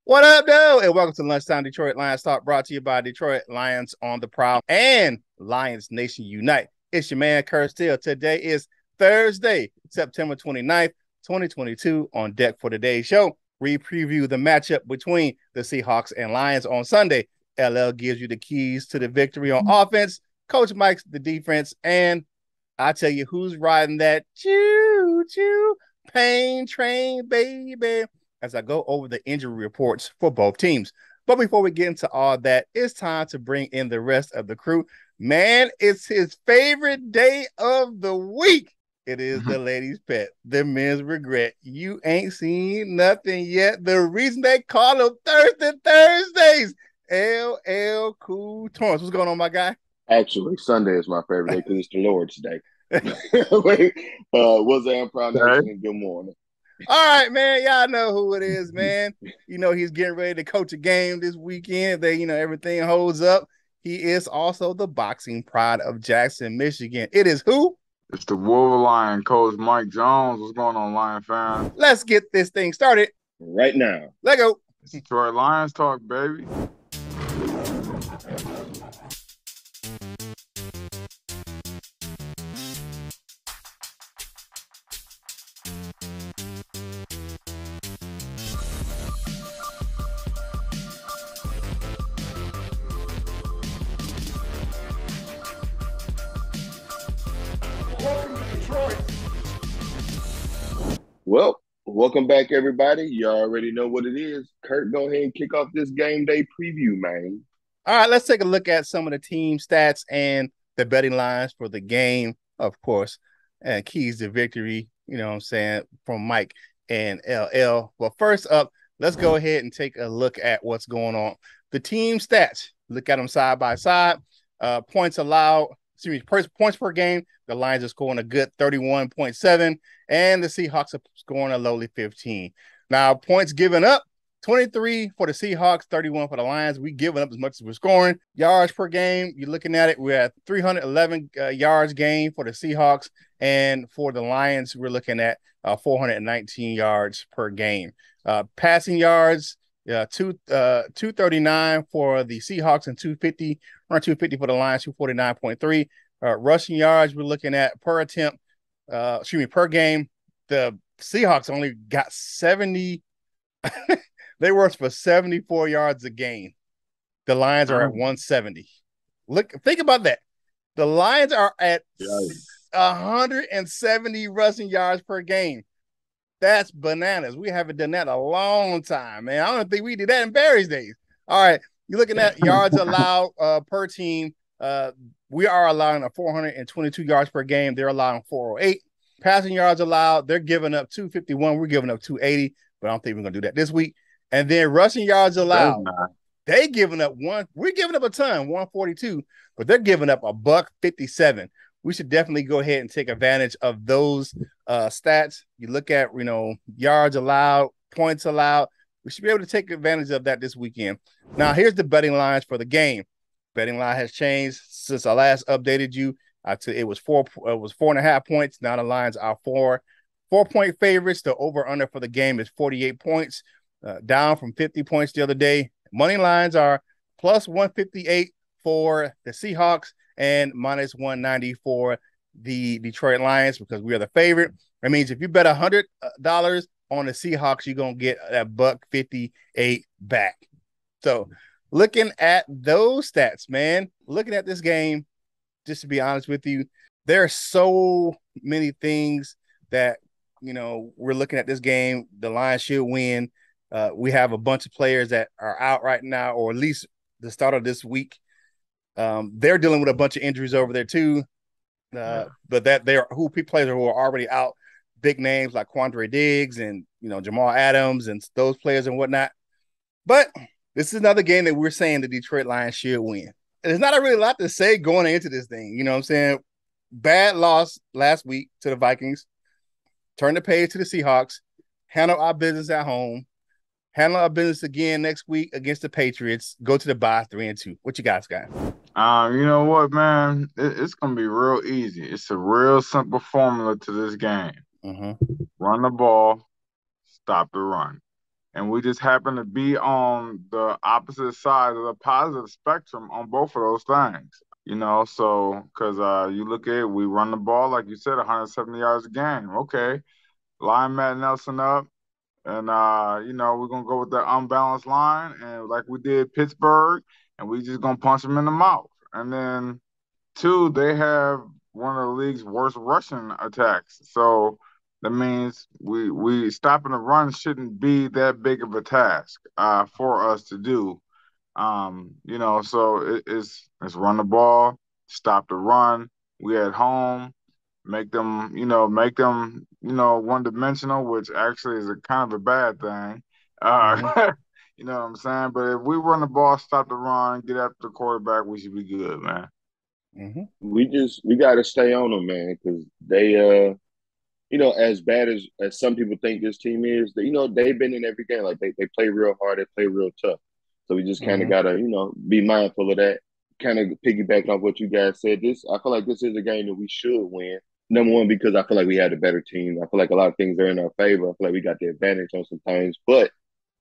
What up, though? And welcome to Lunchtime Detroit Lions Talk, brought to you by Detroit Lions on the Prowl and Lions Nation Unite. It's your man, Curt Steele. Today is Thursday, September 29th, 2022. On deck for today's show, we preview the matchup between the Seahawks and Lions on Sunday. LL gives you the keys to the victory on offense. Coach Mike's the defense. And I tell you who's riding that choo-choo pain train, baby, as I go over the injury reports for both teams. But before we get into all that, it's time to bring in the rest of the crew. Man, it's his favorite day of the week. It is the ladies' pet, the men's regret. You ain't seen nothing yet. The reason they call them Thursday Thursdays. LL Cool Torrance. What's going on, my guy? Actually, Sunday is my favorite day because it's the Lord's Day. Wait, what's up, Prowl Okay. Nation, and good morning. All right, man. Y'all know who it is, man. You know, he's getting ready to coach a game this weekend. Everything holds up. He is also the boxing pride of Jackson, Michigan. It is who? It's the Wolverine coach Mike Jones. What's going on, Lion fan? Let's get this thing started. Right now. Let go. It's Detroit Lions talk, baby. Welcome to Detroit. Well, welcome back, everybody. You already know what it is. Curt, go ahead and kick off this game day preview, man. All right, let's take a look at some of the team stats and the betting lines for the game, of course, and keys to victory, you know what I'm saying, from Mike and LL. Well, first up, let's go ahead and take a look at what's going on. The team stats, look at them side by side. Points allowed, points per game. The Lions are scoring a good 31.7, and the Seahawks are scoring a lowly 15. Now, points given up, 23 for the Seahawks, 31 for the Lions. We giving up as much as we're scoring. Yards per game, you're looking at it, we're at 311 yards gained for the Seahawks. And for the Lions, we're looking at 419 yards per game. Passing yards, 239 for the Seahawks and 250, around 250 for the Lions, 249.3. Rushing yards, we're looking at per attempt, per game. The Seahawks only got 70. They worked for 74 yards a game. The Lions are at 170. Think about that. The Lions are at 170 rushing yards per game. That's bananas. We haven't done that in a long time, man. I don't think we did that in Barry's days. All right. You're looking at yards allowed per team. We are allowing 422 yards per game. They're allowing 408. Passing yards allowed, they're giving up 251. We're giving up 280, but I don't think we're going to do that this week. And then rushing yards allowed, they giving up one. We're giving up a ton, 142, but they're giving up a buck 57. We should definitely go ahead and take advantage of those stats. You look at, yards allowed, points allowed. We should be able to take advantage of that this weekend. Now, here's the betting lines for the game. Betting line has changed since I last updated you. It was 4.5 points. Now the lines are 4-point favorites. The over under for the game is 48 points, down from 50 points the other day. Money lines are plus 158 for the Seahawks and minus 190 for the Detroit Lions because we are the favorite. That means if you bet $100 on the Seahawks, you're gonna get that buck 58 back. So looking at those stats, man, looking at this game, just to be honest with you, there are so many things that, we're looking at this game. The Lions should win. We have a bunch of players that are out right now, or at least the start of this week. They're dealing with a bunch of injuries over there too. But that they're players who are already out, big names like Quandre Diggs and, Jamal Adams and those players and whatnot. But this is another game that we're saying the Detroit Lions should win. There's not really a lot to say going into this thing. You know what I'm saying? Bad loss last week to the Vikings. Turn the page to the Seahawks. Handle our business at home. Handle our business again next week against the Patriots. Go to the bye 3-2. What you guys got? You know what, man? It's gonna be real easy. It's a real simple formula to this game. Mm-hmm. Run the ball, stop the run. and we just happen to be on the opposite side of the positive spectrum on both of those things. So because you look at it, we run the ball, like you said, 170 yards a game. Okay, line Matt Nelson up, and we're gonna go with that unbalanced line, and like we did Pittsburgh, and we just gonna punch them in the mouth. And then two, they have one of the league's worst rushing attacks. So that means we stopping the run shouldn't be that big of a task for us to do. So it's run the ball, stop the run. We at home, make them one dimensional, which actually is a kind of a bad thing. You know what I'm saying? But if we run the ball, stop the run, get after the quarterback, we should be good, man. We got to stay on them, man, because they as bad as some people think this team is, they've been in every game. Like they play real hard, they play real tough. So we just kind of gotta, be mindful of that. Kind of piggybacking off what you guys said. I feel like this is a game that we should win. Number one, because I feel like we had a better team. I feel like a lot of things are in our favor. I feel like we got the advantage on some things. But,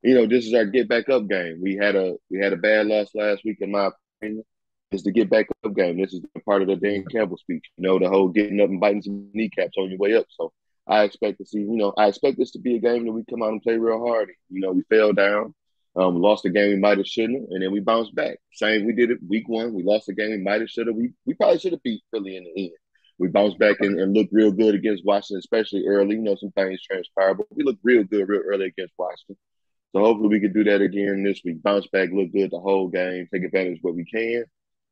this is our get back up game. We had a bad loss last week, in my opinion. It's the get back up game. This is part of the Dan Campbell speech, the whole getting up and biting some kneecaps on your way up. So I expect to see, I expect this to be a game that we come out and play real hard. We fell down. We lost the game we might have shouldn't, and then we bounced back. Same we did it week one. We lost the game we might have should have. We probably should have beat Philly in the end. We bounced back and looked real good against Washington, especially early. Some things transpire, but we looked real good real early against Washington. So hopefully we can do that again this week. Bounce back, look good the whole game, take advantage of what we can,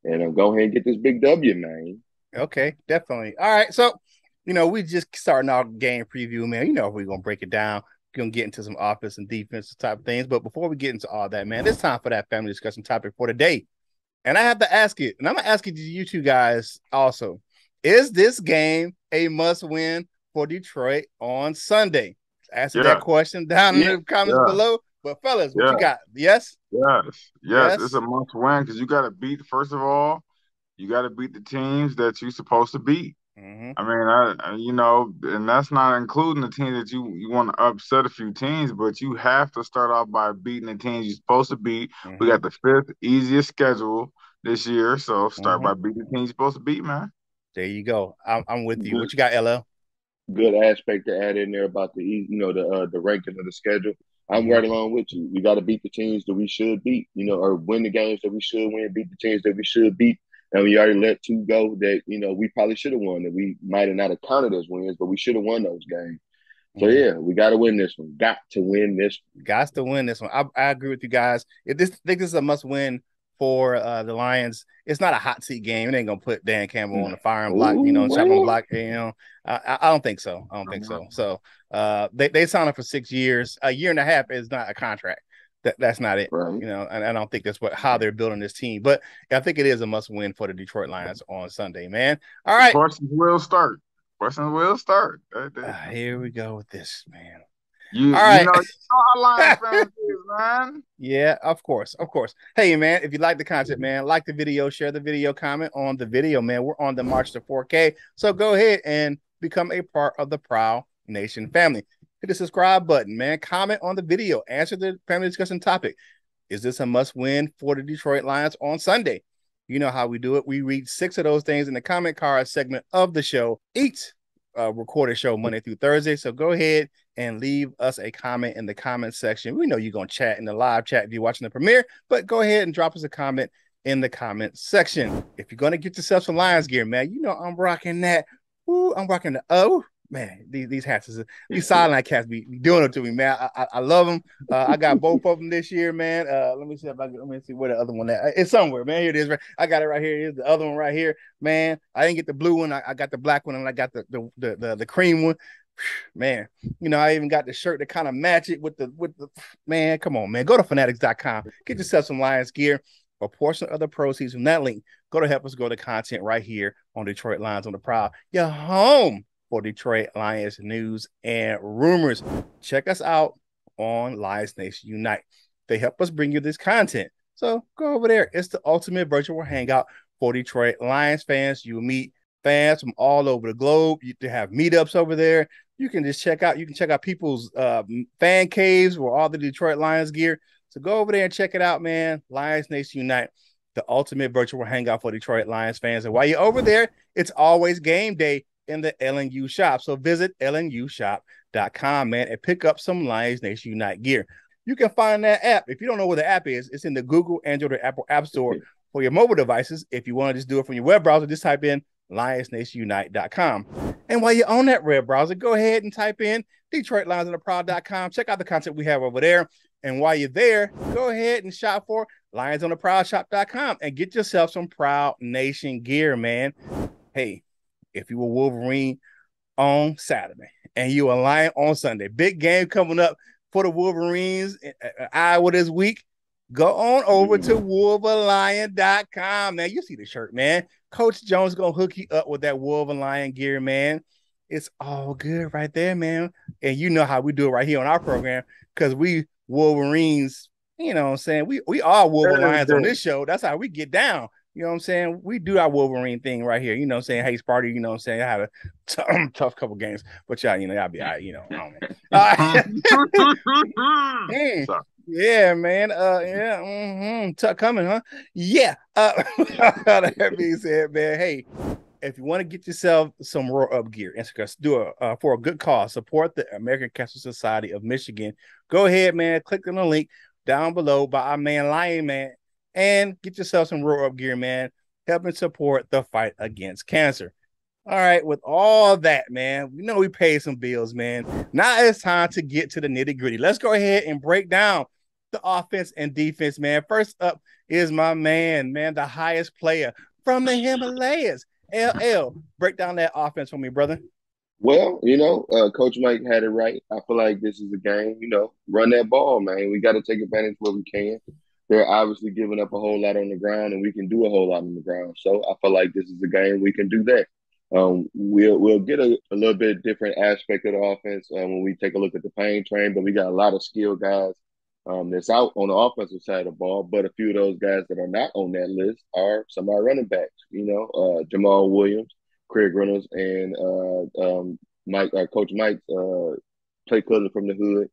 and go ahead and get this big W, man. Okay, definitely. All right, so we just starting out game preview, man. We're gonna break it down. We're gonna get into some offense and defense type of things. But before we get into all that, man, it's time for that family discussion topic for today. And I have to ask it, and I'm gonna ask it to you two guys also. Is this game a must-win for Detroit on Sunday? Answer that question down in the comments below. But fellas, what you got? Yes? Yes. It's a must-win because you got to beat. First of all, you got to beat the teams that you're supposed to beat. I mean, and that's not including the team that you want to upset a few teams, but you have to start off by beating the teams you're supposed to beat. We got the 5th easiest schedule this year, so start by beating the teams you're supposed to beat, man. There you go. I'm with you. What you got, LL? Good aspect to add in there about the ranking of the schedule. I'm right along with you. We got to beat the teams that we should beat, or win the games that we should win, beat the teams that we should beat. And we already let 2 go that, we probably should have won, that we might have not have counted as wins, but we should have won those games. So, yeah, we got to win this one. Got to win this one. Got to win this one. I agree with you guys. I think this is a must-win for the Lions. It's not a hot seat game. It ain't going to put Dan Campbell on the firing block, chopping block. I don't think so. So they signed him for 6 years. A year and a half is not a contract. That's not it, right. And I don't think that's how they're building this team. But I think it is a must-win for the Detroit Lions on Sunday, man. All right. Questions will start. Here we go with this, man. You know how Lions fans is, man. Yeah, of course. Hey, man, if you like the content, man, like the video, share the video, comment on the video, man. We're on the march to 4K. So go ahead and become a part of the Prowl Nation family. Hit the subscribe button, man. Comment on the video. Answer the family discussion topic. Is this a must-win for the Detroit Lions on Sunday? You know how we do it. We read 6 of those things in the comment card segment of the show. Each recorded show Monday through Thursday. So go ahead and leave us a comment in the comment section. We know you're going to chat in the live chat if you're watching the premiere, but go ahead and drop us a comment in the comment section. If you're going to get yourself some Lions gear, man, I'm rocking that. Ooh, I'm rocking the man, these hats, these sideline cats be doing it to me, man. I love them. I got both of them this year, man. Let me see where the other one at. It's somewhere, man. Here it is. Right, I got it right here. Here's the other one right here, man. I didn't get the blue one. I got the black one, and I got the cream one. Man, I even got the shirt to kind of match it with the man. Come on, man. Go to fanatics.com. Get yourself some Lions gear. A portion of the proceeds from that link go to help us grow the content right here on Detroit Lions on the Prowl. Your home for Detroit Lions news and rumors. Check us out on Lions Nation Unite. They help us bring you this content. So go over there. It's the ultimate virtual hangout for Detroit Lions fans. You meet fans from all over the globe. You have meetups over there. You can just check out people's fan caves with all the Detroit Lions gear. So go over there and check it out, man. Lions Nation Unite, the ultimate virtual hangout for Detroit Lions fans. And while you're over there, it's always game day in the LNU shop. So visit lnushop.com, man, and pick up some Lions Nation Unite gear. You can find that app. If you don't know where the app is, it's in the Google, Android, or Apple App Store for your mobile devices. If you want to just do it from your web browser, just type in lionsnationunite.com. And while you're on that web browser, go ahead and type in DetroitLionsOnTheProwl.com. Check out the content we have over there. And while you're there, go ahead and shop for LionsOnTheProwlShop.com and get yourself some Prowl Nation gear, man. Hey, if you were Wolverine on Saturday and you were Lion on Sunday, big game coming up for the Wolverines in Iowa this week. Go on over to wolverlion.com, man. You see the shirt, man. Coach Jones going to hook you up with that Wolverine gear, man. It's all good right there, man. And you know how we do it right here on our program because we Wolverines, you know what I'm saying? We are Wolverines on this show. That's how we get down. You know what I'm saying? We do our Wolverine thing right here. You know what I'm saying? Hey, Sparty, you know what I'm saying? I had a tough couple games, but y'all, y'all be all right, you know. I don't know. Yeah, man. Tough coming, huh? Yeah. That being said, man, hey, if you want to get yourself some Roar Up gear, do it for a good cause. Support the American Cancer Society of Michigan. Go ahead, man. Click on the link down below by our man Lion Man and get yourself some Roar Up gear, man. Helping support the fight against cancer. All right, with all that, man, we know we paid some bills, man. Now it's time to get to the nitty gritty. Let's go ahead and break down the offense and defense, man. First up is my man, the highest player from the Himalayas. LL, break down that offense for me, brother. Well, Coach Mike had it right. I feel like this is a game, run that ball, man. We got to take advantage where we can. They're obviously giving up a whole lot on the ground, and we can do a whole lot on the ground. So I feel like this is a game we can do that. We'll get a little bit different aspect of the offense when we take a look at the pain train, but we got a lot of skilled guys that's out on the offensive side of the ball. But a few of those guys that are not on that list are some of our running backs, Jamal Williams, Craig Reynolds, and Coach Mike's play cousin from the hood,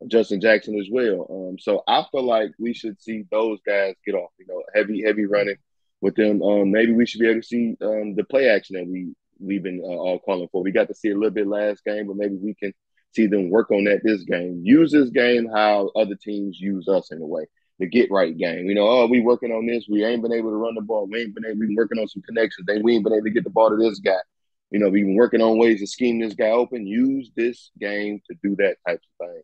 Justin Jackson as well. So I feel like we should see those guys get off, heavy running with them. Maybe we should be able to see the play action that we've been all calling for. We got to see a little bit last game, but maybe we can see them work on that this game. Use this game how other teams use us in a way. The get right game. We working on this. We ain't been able to run the ball. We been working on some connections. We ain't been able to get the ball to this guy. We've been working on ways to scheme this guy open. Use this game to do that type of thing.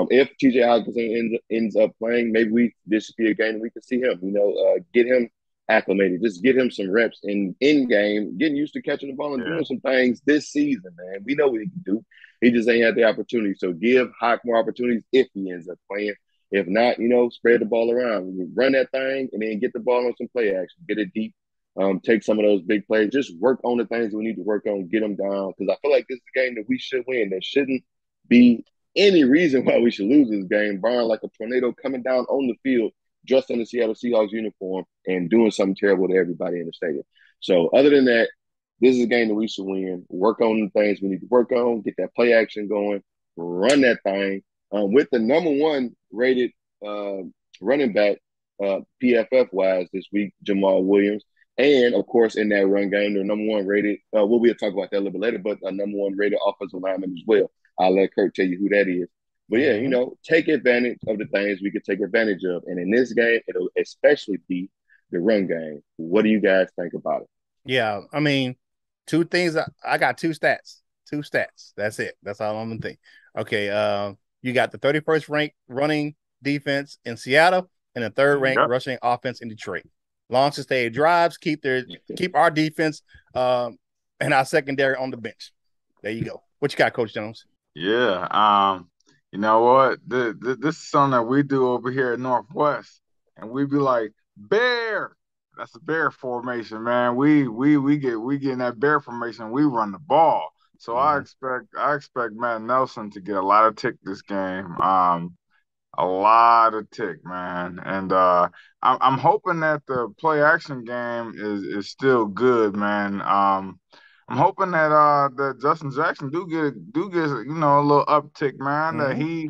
If TJ Hawkinson ends up playing, maybe this should be a game that we can see him, get him acclimated, just get him some reps in game, getting used to catching the ball and doing some things this season, man. We know what he can do. He just ain't had the opportunity. So give Hawk more opportunities if he ends up playing. If not, spread the ball around. Run that thing and then get the ball on some play action. Get it deep. Take some of those big plays. Just work on the things we need to work on. Get them down. Because I feel like this is a game that we should win. There shouldn't be any reason why we should lose this game. Barring like a tornado coming down on the field, dressed in the Seattle Seahawks uniform and doing something terrible to everybody in the stadium. So other than that, this is a game that we should win. Work on the things we need to work on. Get that play action going. Run that thing. With the number one rated running back PFF-wise this week, Jamal Williams. And, of course, in that run game, the number one rated, we'll talk about that a little bit later, but a number one rated offensive lineman as well. I'll let Curt tell you who that is. But, yeah, take advantage of the things we could take advantage of. And in this game, it'll especially be the run game. What do you guys think about it? Yeah, I mean, two things. I got two stats. That's it. That's all I'm going to think. Okay, you got the 31st ranked running defense in Seattle and the third ranked rushing offense in Detroit. Long sustained drives, keep our defense and our secondary on the bench. There you go. What you got, Coach Jones? Yeah. You know what? This is something that we do over here at Northwest, and we be like, bear. That's a bear formation, man. We get in that bear formation. We run the ball. So I expect Matt Nelson to get a lot of tick this game. A lot of tick, man. And I'm hoping that the play action game is still good, man. I'm hoping that Justin Jackson do get a little uptick, man. That he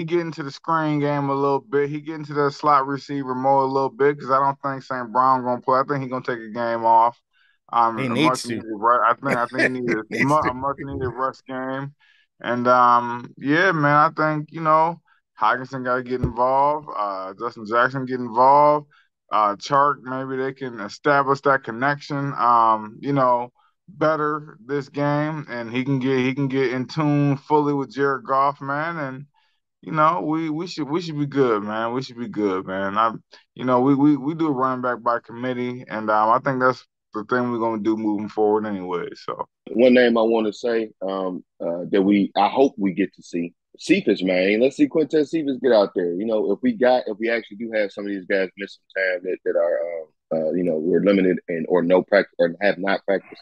get into the screen game a little bit. He get into the slot receiver more a little bit because I don't think St. Brown gonna play. I think he gonna take a game off. He A needs much to. needed rush. I think he needed Needs to. a much needed rush game. And yeah, man, I think Hockenson got to get involved. Justin Jackson get involved. Chark, maybe they can establish that connection. Better this game, and he can get in tune fully with Jared Goff, man. And we should be good, man. We should be good, man. We do a running back by committee, and I think that's the thing we're gonna do moving forward anyway. So One name I want to say that I hope we get to see Cephas, man. Let's see Quintez Cephas get out there. If we actually do have some of these guys miss some time that are we're limited and or no practice or have not practiced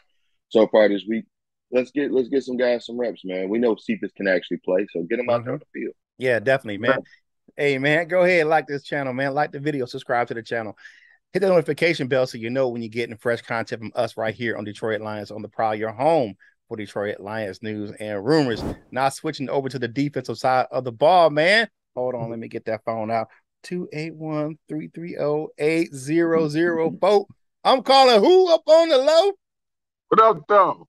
so far this week. Let's get some guys some reps, man. We know Cephas can actually play, so get him out there on the field. Yeah, definitely, man. Hey, man, go ahead and like this channel, man. Like the video, subscribe to the channel. Hit the notification bell so you know when you're getting fresh content from us right here on Detroit Lions on the Prowl, your home for Detroit Lions news and rumors. Now switching over to the defensive side of the ball, man. Hold on, let me get that phone out. 281-330-8004. I'm calling who up on the low? what up, though?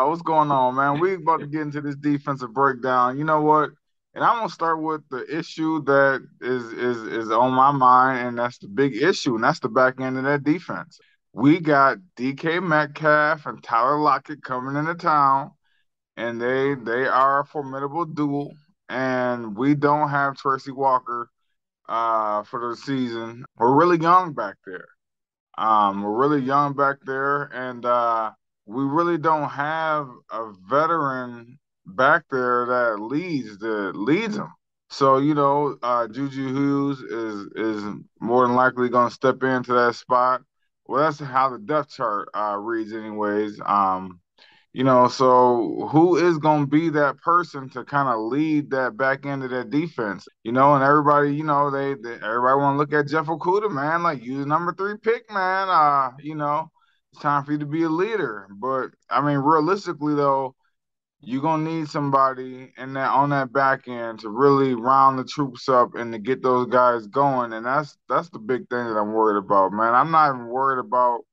What's going on, man? We about to get into this defensive breakdown. You know what? And I'm gonna start with the issue that is on my mind, and that's the big issue, and that's the back end of that defense. We got DK Metcalf and Tyler Lockett coming into town, and they are a formidable duo. And we don't have Tracy Walker for the season. We're really young back there. We're really young back there, and we really don't have a veteran back there that leads them. So Juju Hughes is more than likely going to step into that spot. Well, that's how the depth chart reads, anyways. So who is going to be that person to kind of lead that back end of that defense? And everybody, everybody want to look at Jeff Okudah, man, like you the number 3 pick, man. It's time for you to be a leader. But I mean, realistically though, you're gonna need somebody on that back end to really round the troops up and to get those guys going. And that's the big thing that I'm worried about, man. I'm not even worried about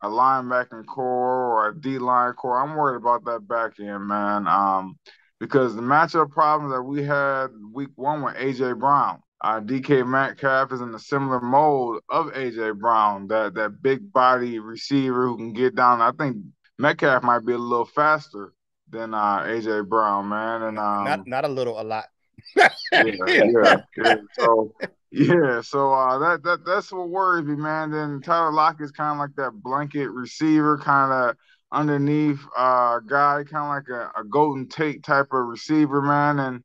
a linebacking core or a D-line core. I'm worried about that back end, man. Because the matchup problems that we had week 1 with A.J. Brown, DK Metcalf is in a similar mold of A.J. Brown, that big body receiver who can get down. I think Metcalf might be a little faster than A.J. Brown, man. And not a little, a lot. yeah. So that's what worries me, man. Then Tyler Lockett's kind of like that blanket receiver, kind of underneath guy, kind of like a Golden Tate type of receiver, man. And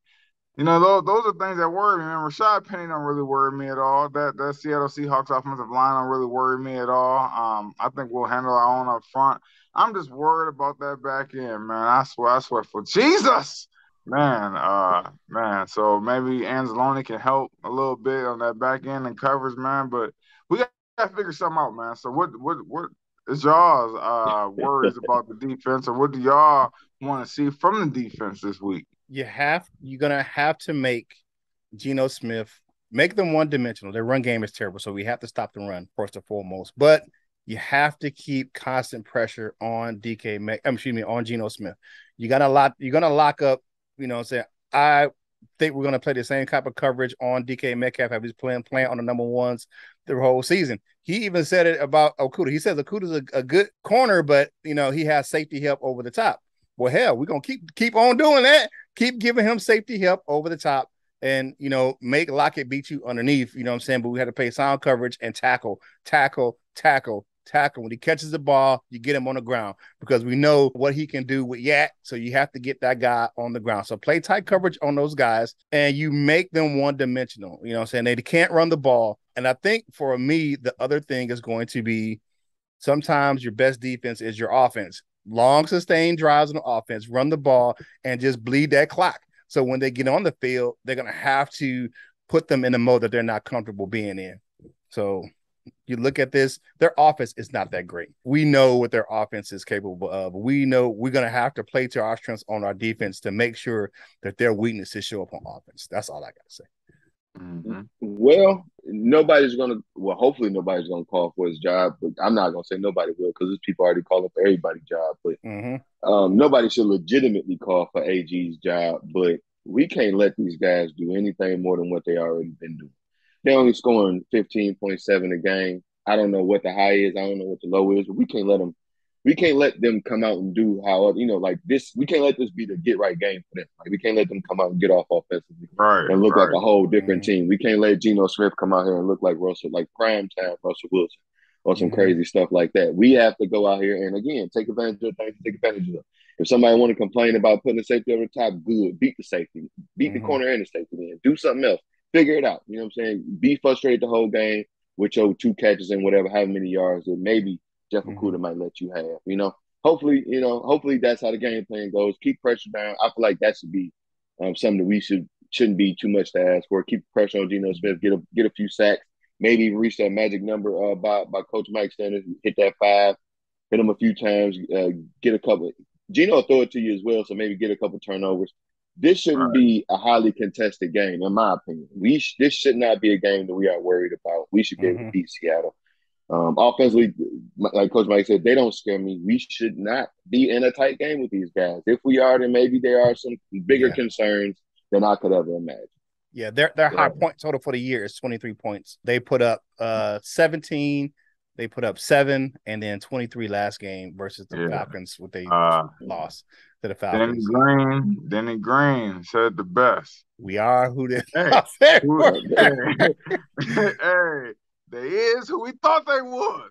those are things that worry me, man. Rashad Penny don't really worry me at all. That Seattle Seahawks offensive line don't really worry me at all. I think we'll handle our own up front. I'm just worried about that back end, man. I swear for Jesus. Man. So maybe Anzalone can help a little bit on that back end and coverage, man. But we got to figure something out, man. So what is y'all's worries about the defense, or what do y'all want to see from the defense this week? You're gonna have to make Geno Smith make them one-dimensional. Their run game is terrible, so we have to stop the run first and foremost. But you have to keep constant pressure on on Geno Smith. You're gonna lock up. I think we're gonna play the same type of coverage on DK Metcalf as he's playing on the number ones the whole season. He even said it about Okudah. He says Okudah's a good corner, but he has safety help over the top. Well, hell, we're gonna keep on doing that. Keep giving him safety help over the top, and make Lockett beat you underneath. You know what I'm saying? But we had to play sound coverage and tackle. When he catches the ball, you get him on the ground because we know what he can do with Yak. So you have to get that guy on the ground. So play tight coverage on those guys, and you make them one-dimensional. You know what I'm saying? They can't run the ball. And I think for me, the other thing is going to be sometimes your best defense is your offense. Long sustained drives on the offense, run the ball, and just bleed that clock. So when they get on the field, they're going to have to put them in a mode that they're not comfortable being in. So You look at this, their offense is not that great. We know what their offense is capable of. We know we're going to have to play to our strengths on our defense to make sure that their weaknesses show up on offense. That's all I got to say. Mm-hmm. Well, hopefully nobody's gonna call for his job, but I'm not gonna say nobody will because there's people already calling for everybody's job. But nobody should legitimately call for AG's job. But we can't let these guys do anything more than what they already been doing. They're only scoring 15.7 a game. I don't know what the high is. I don't know what the low is. But we can't let them. We can't let them come out and do like this. We can't let this be the get right game for them. Like we can't let them come out and get off offensively and look like a whole different team. We can't let Geno Smith come out here and look like prime time Russell Wilson or some crazy stuff like that. We have to go out here and again take advantage of things to take advantage of. If somebody want to complain about putting the safety over the top, good. Beat the safety. Beat the corner and the safety man. Do something else. Figure it out. You know what I'm saying? Be frustrated the whole game with your 2 catches and whatever, how many yards that maybe Jeff Okudah might let you have. Hopefully that's how the game plan goes. Keep pressure down. I feel like that should be something that we shouldn't be too much to ask for. Keep pressure on Geno Smith. Get a few sacks. Maybe even reach that magic number by Coach Mike Sanders. Hit that 5. Hit him a few times. Get a couple. Geno will throw it to you as well. So maybe get a couple turnovers. This shouldn't be a highly contested game, in my opinion. This should not be a game that we are worried about. We should be able to beat Seattle. Offensively, like Coach Mike said, they don't scare me. We should not be in a tight game with these guys. If we are, then maybe there are some bigger concerns than I could ever imagine. Yeah, their high point total for the year is 23 points. They put up 17, they put up 7, and then 23 last game versus the Falcons with a loss to the Falcons. Denny Green said the best. We are who they Hey, they is who we thought they was.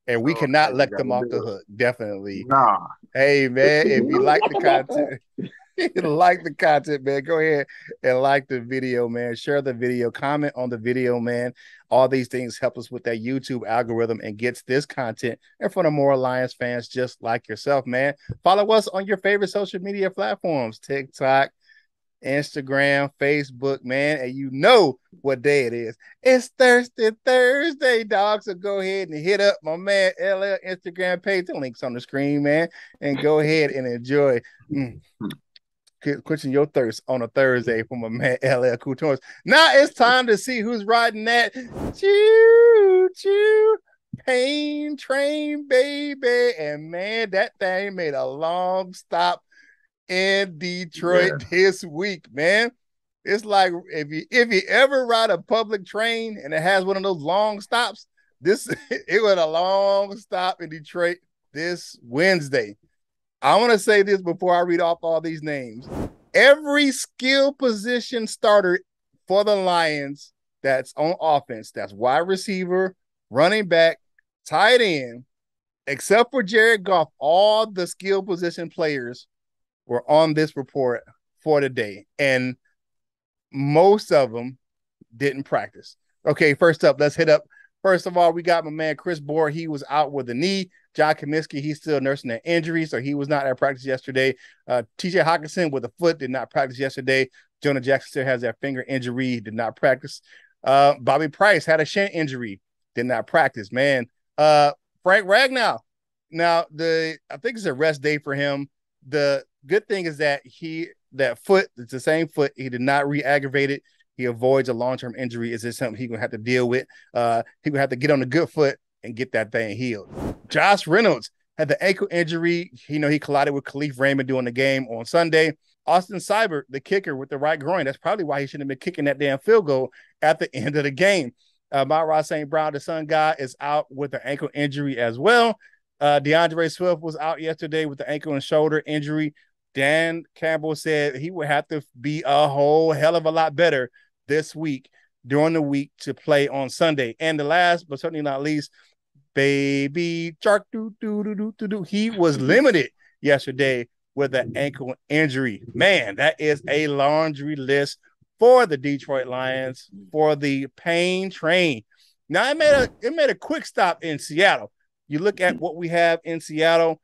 And we cannot let them off the hook. Definitely. Nah. Hey, man, if you like the content, man, go ahead and like the video, man. Share the video, comment on the video, man. All these things help us with that YouTube algorithm and gets this content in front of more Lions fans just like yourself, man. Follow us on your favorite social media platforms, TikTok, Instagram, Facebook, man, and you know what day it is. It's Thursday, dog. So go ahead and hit up my man LL Instagram page. The link's on the screen, man, and go ahead and enjoy quenching your thirst on a Thursday from my man LL Coutures. Now it's time to see who's riding that choo-choo pain train, baby. And man, that thing made a long stop in Detroit this week, man. It's like if you ever ride a public train and it has one of those long stops, it was a long stop in Detroit this Wednesday. I want to say this before I read off all these names. Every skill position starter for the Lions that's on offense, that's wide receiver, running back, tight end, except for Jared Goff, all the skill position players were on this report for today, and most of them didn't practice. Okay, first up, let's hit up. First of all, we got my man Chris Board. He was out with a knee. John Comiskey, he's still nursing an injury, so he was not at practice yesterday. TJ Hawkinson with a foot did not practice yesterday. Jonah Jackson still has that finger injury, did not practice. Bobby Price had a shin injury, did not practice, man. Frank Ragnow, now I think it's a rest day for him. The good thing is that that foot, it's the same foot. He did not re-aggravate it. He avoids a long-term injury. Is this something he's going to have to deal with? He's going to have to get on the good foot and get that thing healed. Josh Reynolds had the ankle injury. He collided with Khalif Raymond during the game on Sunday. Austin Seibert, the kicker with the right groin. That's probably why he shouldn't have been kicking that damn field goal at the end of the game. Myra St. Brown, the Sun guy, is out with an ankle injury as well. DeAndre Swift was out yesterday with the ankle and shoulder injury. Dan Campbell said he would have to be a whole hell of a lot better this week during the week to play on Sunday. And the last, but certainly not least, baby Shark, he was limited yesterday with an ankle injury. Man, that is a laundry list for the Detroit Lions for the pain train. Now it made a quick stop in Seattle. You look at what we have in Seattle.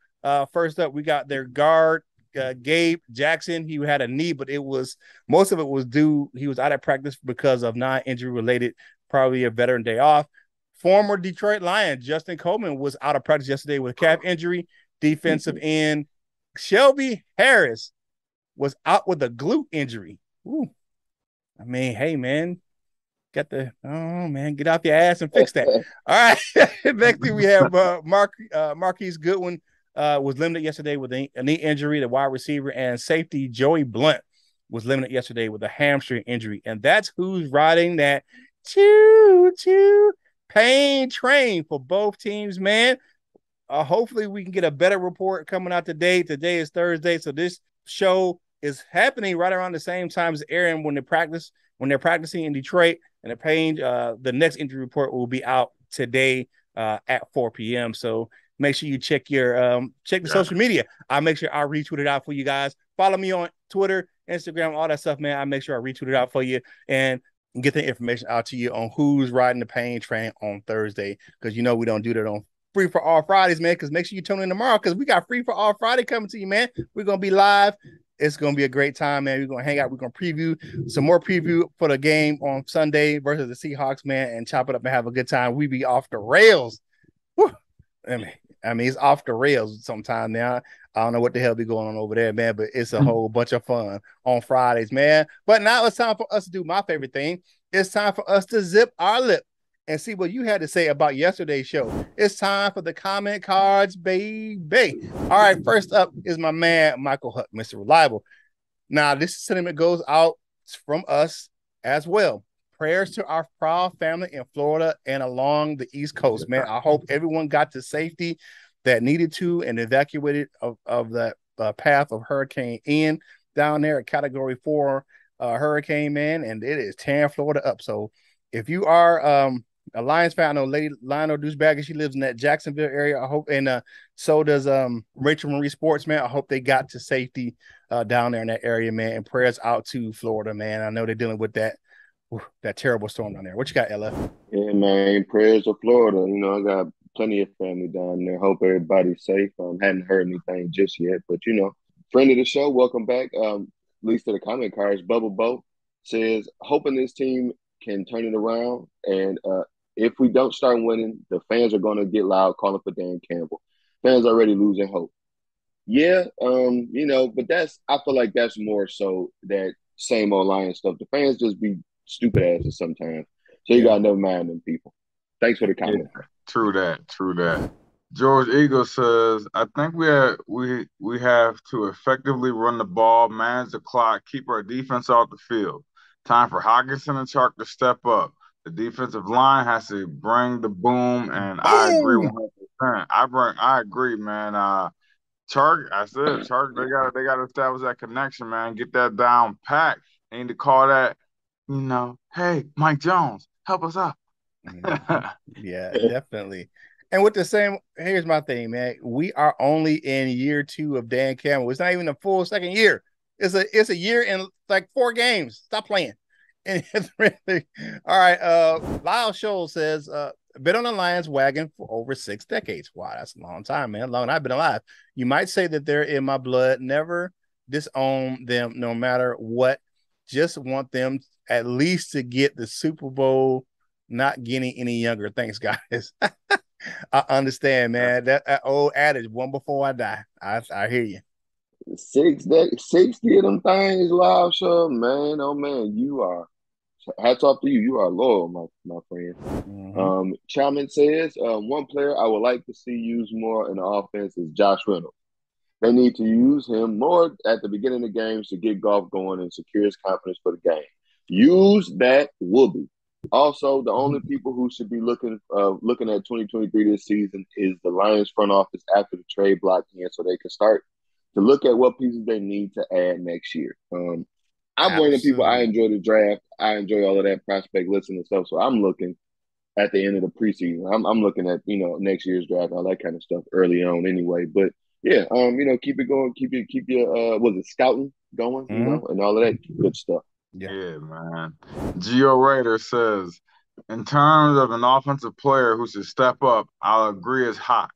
First up, we got their guard, Gabe Jackson. He had a knee, but most of it was due. He was out of practice because of non-injury related, probably a veteran day off. Former Detroit Lion Justin Coleman was out of practice yesterday with a calf injury. Defensive end Shelby Harris was out with a glute injury. Ooh. I mean, hey, man, get off your ass and fix that. All right. Next thing we have Marquise Goodwin was limited yesterday with a knee injury. The wide receiver and safety Joey Blunt was limited yesterday with a hamstring injury. And that's who's riding that choo-choo pain train for both teams, man. Hopefully we can get a better report coming out today. Today is Thursday, so this show is happening right around the same time as airing when they're practicing in Detroit. And the next injury report will be out today at 4 p.m. So make sure you check the social media. I'll make sure I retweet it out for you guys. Follow me on Twitter, Instagram, all that stuff, man. I'll make sure I retweet it out for you and get the information out to you on who's riding the pain train on Thursday, because you know we don't do that on Free for All Fridays, man, because make sure you tune in tomorrow because we got Free for All Friday coming to you, man. We're going to be live. It's going to be a great time, man. We're going to hang out. We're going to preview some more for the game on Sunday versus the Seahawks, man, and chop it up and have a good time. We be off the rails. Whew. I mean, it's off the rails sometime now. I don't know what the hell be going on over there, man, but it's a whole bunch of fun on Fridays, man. But now it's time for us to do my favorite thing. It's time for us to zip our lip and see what you had to say about yesterday's show. It's time for the comment cards, baby. All right, first up is my man, Michael Huck, Mr. Reliable. Now, this sentiment goes out from us as well. Prayers to our Prowl family in Florida and along the East Coast, man. I hope everyone got to safety that needed to and evacuated of that path of Hurricane Ian down there at Category 4 hurricane, man, and it is tearing Florida up. So if you are a Lions fan, I know Lady Lionel Douchebagger, she lives in that Jacksonville area. I hope, and so does Rachel Marie Sports, man. I hope they got to safety down there in that area, man. And prayers out to Florida, man. I know they're dealing with that terrible storm down there. What you got, LF? Yeah, man. Prayers to Florida. You know, I got plenty of family down there. Hope everybody's safe. Hadn't heard anything just yet, but you know, friend of the show, welcome back. At least to the comment cards. Bubble Bo says, hoping this team can turn it around, and if we don't start winning, the fans are going to get loud calling for Dan Campbell. Fans already losing hope. Yeah, you know, but I feel like that's more so that same old Lion stuff. The fans just be stupid asses sometimes. So you gotta never mind them people. Thanks for the comment. Yeah, true that. George Eagle says, I think we have to effectively run the ball, manage the clock, keep our defense off the field. Time for Hockenson and Chark to step up. The defensive line has to bring the boom, and I agree 100%. I agree, man. Chark, they gotta establish that connection, man. Get that down pat. They need to call that, you know, hey, Mike Jones, help us out. Yeah, definitely. And with the same, here's my thing, man. We are only in year 2 of Dan Campbell. It's not even a full second year. It's a year and like 4 games. Stop playing. And it's really all right. Lyle Scholl says, been on the Lions wagon for over 6 decades. Wow, that's a long time, man. Long I've been alive. You might say that they're in my blood. Never disown them, no matter what. Just want them at least to get the Super Bowl. Not getting any younger. Thanks, guys. I understand, man. That old adage, one before I die. I hear you. 60 of them things, live show, man. Oh man, you are. Hats off to you. You are loyal, my friend. Mm-hmm. Chapman says, one player I would like to see used more in the offense is Josh Reynolds. They need to use him more at the beginning of games to get golf going and secure his confidence for the game. Use that Wooby. Also, the only people who should be looking at 2023 this season is the Lions front office after the trade block in, so they can start to look at what pieces they need to add next year. I'm one of the people. I enjoy the draft. I enjoy all of that prospect listing and stuff. So I'm looking at the end of the preseason. I'm looking at next year's draft, all that kind of stuff early on anyway. But yeah, keep it going. Keep your scouting going, and all of that good stuff. Yeah, man. Geo Raider says, in terms of an offensive player who should step up, I'll agree as hot.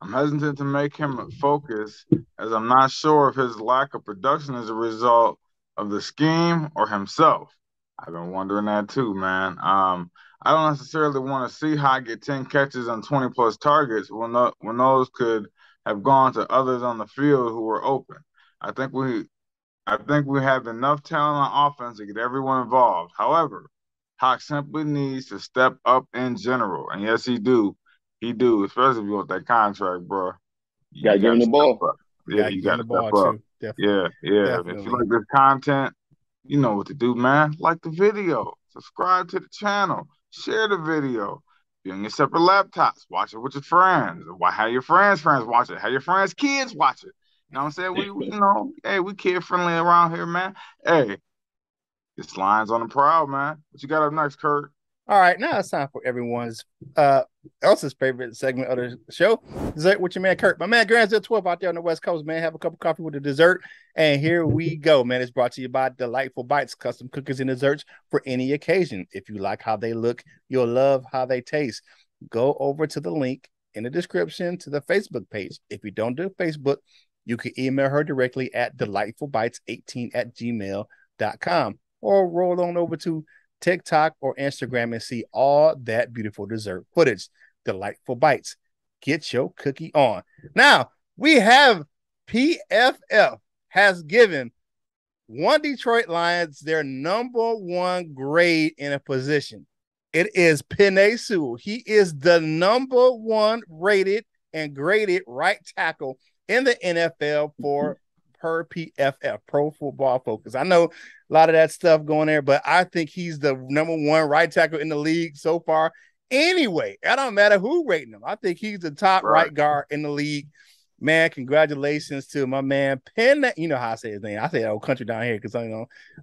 I'm hesitant to make him a focus as I'm not sure if his lack of production is a result of the scheme or himself. I've been wondering that too, man. I don't necessarily want to see High get 10 catches and 20 plus targets when those could have gone to others on the field who were open. I think we I think we have enough talent on offense to get everyone involved. However, Hawk simply needs to step up in general. And yes, he do. He do, especially if you want that contract, bro. Gotta You give got him to the step ball. up. You Yeah, gotta you give got him to the step ball up. too. Definitely. Yeah, yeah. If you Definitely. like this content, you know what to do, man. Like the video, subscribe to the channel, share the video. Be on your separate laptops, watch it with your friends. Have your friends watch it. Have your friends' kids watch it. You know what I'm saying? Hey, we kid friendly around here, man. Hey, it's Lions on the Prowl, man. What you got up next, Curt? All right, now it's time for everyone's else's favorite segment of the show, Dessert with your man Curt. My man Grand's 12 out there on the West Coast, man. Have a cup of coffee with the dessert. And here we go, man. It's brought to you by Delightful Bites, custom cookies and desserts for any occasion. If you like how they look, you'll love how they taste. Go over to the link in the description to the Facebook page. If you don't do Facebook, you can email her directly at delightfulbites18@gmail.com or roll on over to TikTok or Instagram and see all that beautiful dessert footage. Delightful Bites. Get your cookie on. Now, we have PFF has given one Detroit Lions their number one grade in a position. It is Penei Sewell. He is the number one rated and graded right tackle in the NFL for per PFF, Pro Football Focus. I know a lot of that stuff going there, but I think he's the number one right tackle in the league so far. Anyway, it don't matter who rating him. I think he's the top right guard in the league. Man, congratulations to my man Penei. You know how I say his name. I say old country down here because I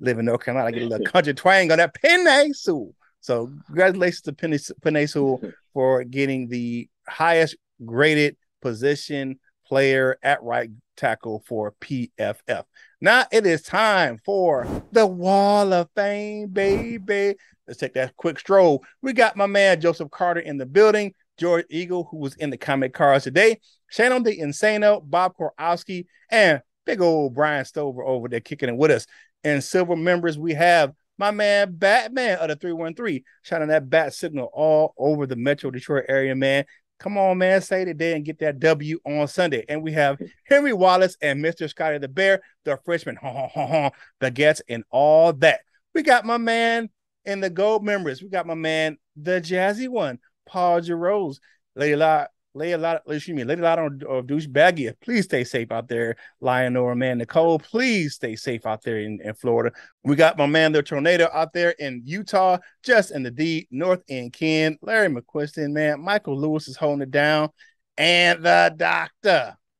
live in North Carolina. I get a little country twang on that. Penei Sewell. So congratulations to Penei Sewell for getting the highest graded position player at right tackle for PFF. Now it is time for the Wall of Fame, baby. Let's take that quick stroll. We got my man Joseph Carter in the building, George Eagle, who was in the comment cards today, Shannon the Insano, Bob Korowski, and big old Brian Stover over there kicking it with us. And silver members, we have my man Batman of the 313, shining that bat signal all over the Metro Detroit area, man. Come on, man, say today and get that W on Sunday. And we have Henry Wallace and Mr. Scotty the Bear, the freshman, baguettes, and all that. We got my man in the gold members. We got my man, the jazzy one, Paul Jarose. Lady Lot of douchebaggy. Please stay safe out there, Lionel, man. Nicole, please stay safe out there in Florida. We got my man, the tornado out there in Utah, just in the D, North End Ken, Larry McQuiston, man. Michael Lewis is holding it down. And the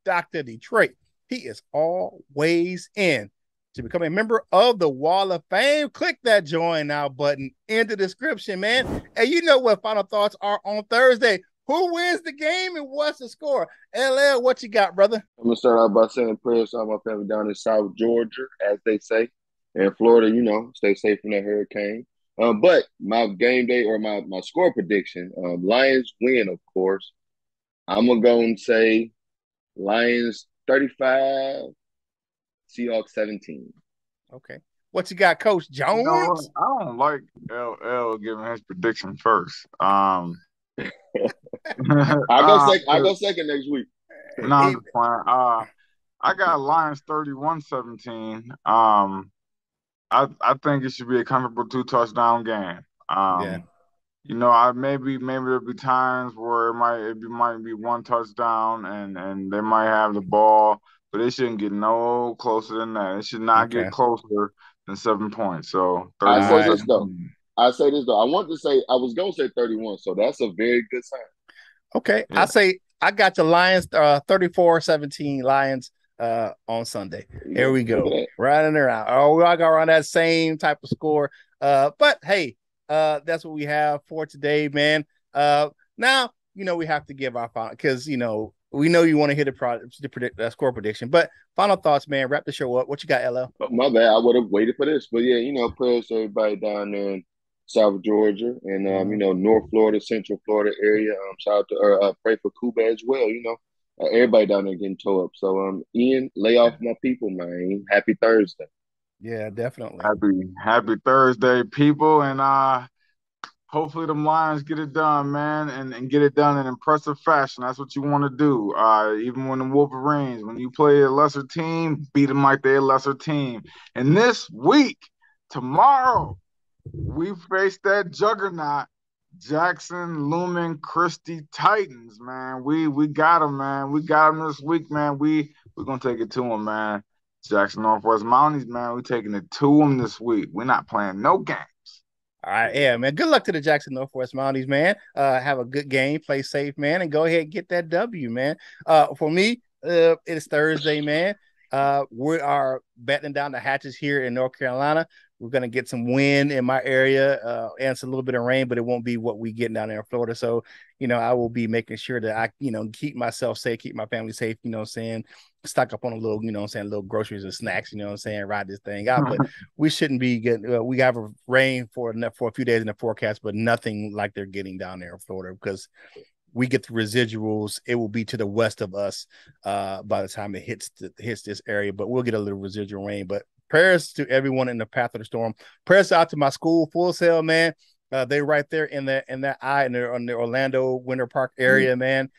Dr. Detroit. He is always in. To become a member of the Wall of Fame, click that join now button in the description, man. And you know what final thoughts are on Thursday. Who wins the game and what's the score? LL, what you got, brother? I'm gonna start out by saying prayers to all my family down in South Georgia, as they say, and Florida. Stay safe from that hurricane. But my game day or my score prediction: Lions win, of course. I'm gonna go and say Lions 35, Seahawks 17. Okay. What you got, Coach Jones? You know what? I don't like LL giving his prediction first. I go second next week. No, I'm just playing. I got Lions 31-17. I think it should be a comfortable 2-touchdown game. Yeah. I maybe there'll be times where it might be one touchdown and they might have the ball, but it shouldn't get no closer than that. It should not get closer than 7 points. So I say 31. this though. I was gonna say 31, so that's a very good sign. Okay. Yeah. I got the Lions 34-17 Lions on Sunday. Here we go. Riding around. Oh, we all got around that same type of score. But hey, that's what we have for today, man. Now, we have to give our final because we know you want to hit the score prediction. But final thoughts, man. Wrap the show up. What you got, LL? My bad. I would have waited for this, but yeah, prayers to everybody down there in South Georgia and North Florida, Central Florida area. Shout out to pray for Cuba as well. Everybody down there getting towed up. So Ian, lay off my people, man. Happy Thursday. Yeah, definitely. Happy Thursday, people, and hopefully the Lions get it done, man, and get it done in impressive fashion. That's what you want to do. Even when the Wolverines, when you play a lesser team, beat them like they're a lesser team. And this week, tomorrow, we face that juggernaut, Jackson, Lumen, Christie Titans, man. We got them, man. We got them this week, man. We're going to take it to them, man. Jackson Northwest Mounties, man. We're taking it to them this week. We're not playing no games. All right, yeah, man. Good luck to the Jackson Northwest Mounties, man. Have a good game, play safe, man, and go ahead and get that W, man. For me, it's Thursday, man. We are battening down the hatches here in North Carolina. We're gonna get some wind in my area, and it's a little bit of rain, but it won't be what we get down there in Florida. So, I will be making sure that I, keep myself safe, keep my family safe. Stock up on a little, little groceries and snacks. Ride this thing out. But we shouldn't be getting. We have a rain for a few days in the forecast, but nothing like they're getting down there in Florida because we get the residuals. It will be to the west of us by the time it hits this area, but we'll get a little residual rain. But prayers to everyone in the path of the storm. Prayers out to my school, Full Sail, man. They right there in the Orlando Winter Park area, man.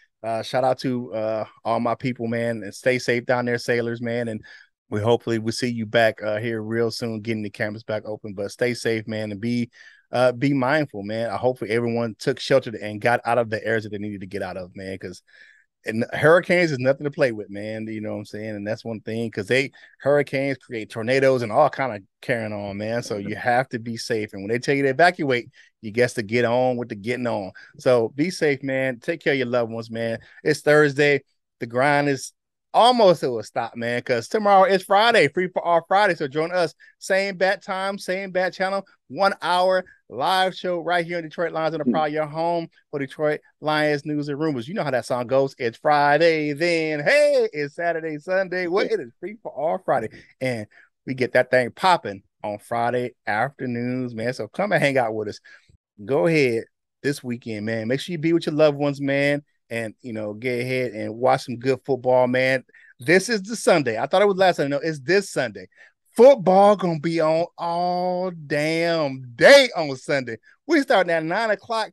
Shout out to all my people, man, and stay safe down there, sailors, man. And we'll see you back here real soon, getting the campus back open. But stay safe, man, and be mindful, man. Hopefully everyone took shelter and got out of the areas that they needed to get out of, man, because hurricanes is nothing to play with, man. You know what I'm saying? And that's one thing, because hurricanes create tornadoes and all kind of carrying on, man. So you have to be safe. And when they tell you to evacuate, you guess to get on with the getting on. So be safe, man. Take care of your loved ones, man. It's Thursday. The grind is almost to a stop, man, because tomorrow is Friday, Free for All Friday. So join us, same bat time, same bat channel, 1 hour live show right here in Detroit Lions on the Prowl, your home for Detroit Lions news and rumors. You know how that song goes. It's Friday, then hey, it's Saturday, Sunday. Well, it is Free for All Friday, and we get that thing popping on Friday afternoons, man. So come and hang out with us. Go ahead this weekend, man. Make sure you be with your loved ones, man. And, get ahead and watch some good football, man. This is the Sunday. I thought it was last Sunday. No, it's this Sunday. Football going to be on all damn day on Sunday. We starting at 9 o'clock.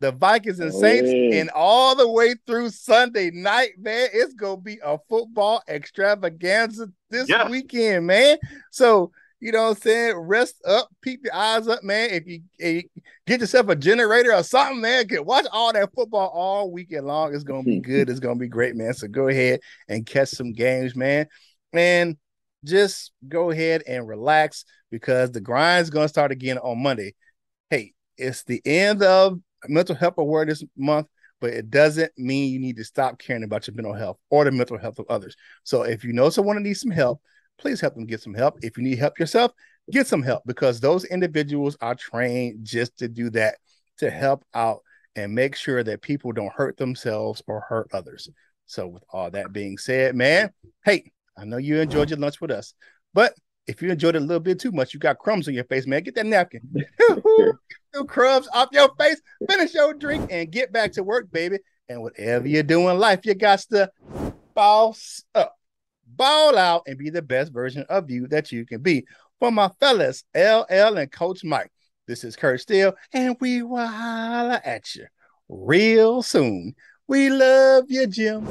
The Vikings and Saints, and all the way through Sunday night, man. It's going to be a football extravaganza this weekend, man. So, you know what I'm saying? Rest up, keep your eyes up, man. If you get yourself a generator or something, man, watch all that football all weekend long. It's going to be good. It's going to be great, man. So go ahead and catch some games, man. And just go ahead and relax, because the grind's going to start again on Monday. Hey, it's the end of Mental Health Awareness Month, but it doesn't mean you need to stop caring about your mental health or the mental health of others. So if you know someone who needs some help, please help them get some help. If you need help yourself, get some help, because those individuals are trained just to do that, to help out and make sure that people don't hurt themselves or hurt others. So with all that being said, man, hey, I know you enjoyed your lunch with us, but if you enjoyed it a little bit too much, you got crumbs on your face, man, get that napkin. Get the crumbs off your face, finish your drink, and get back to work, baby. And whatever you're doing in life, you got to boss up. Ball out and be the best version of you that you can be. For my fellas, LL and Coach Mike, this is Curt Steele, and we will holler at you real soon. We love you, Jim.